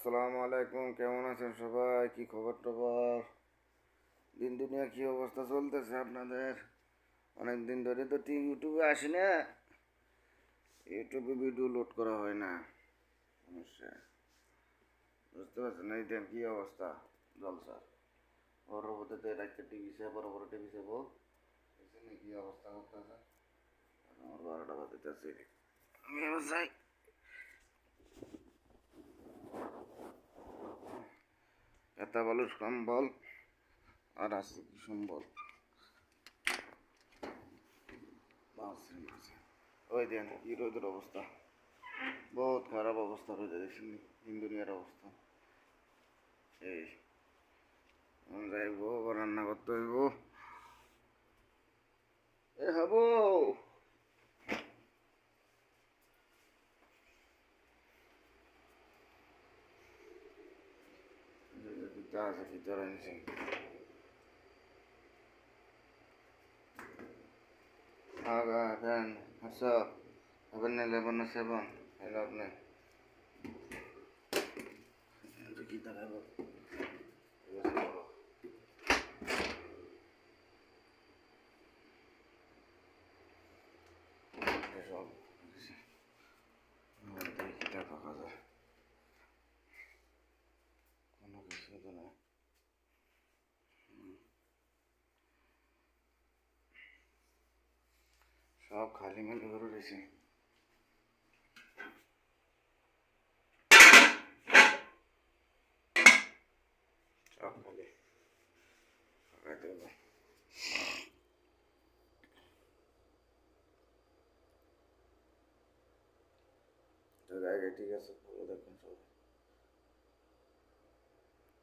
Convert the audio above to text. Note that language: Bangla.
আসসালামু আলাইকুম। কেমন আছেন সবাই? কি খবর টবর? দিন দুনিয়া কি অবস্থা চলতেছে আপনাদের? অনেক দিন ধরে তো ইউটিউবে আসি না, ইউটিউবে ভিডিও লোড করা হয় না। সমস্যা বুঝতে পারছেন? এই দেন কি অবস্থা, জলসা। বড় হতে রাখতে টিভি সে বড় বড় টিভি সে বল কি অবস্থা করতেছে। আমার 12টা বাজে যাচ্ছে, আমি এবার যাই। এত বালুর সম্বল আর আছে কি সম্বল। ওই দেন কি রোদের অবস্থা, বহুত খারাপ অবস্থা রয়েছে, দেখছেন দিন দুনিয়ার অবস্থা। এই যাইব রান্না করতে হইব। এ হবো পিঠা আছে, পিঠা রাঁধছি। আগা দেন আচ্ছা, এখন নেবেন না সেবন এলো আপনি কি দেখাবো। কোনো কিছু তো না, সব খালি মেলে করে রয়েছে। সব খালি ফাঁকাইতে হবে। তো জায়গায় ঠিক আছে, ভালো দেখুন।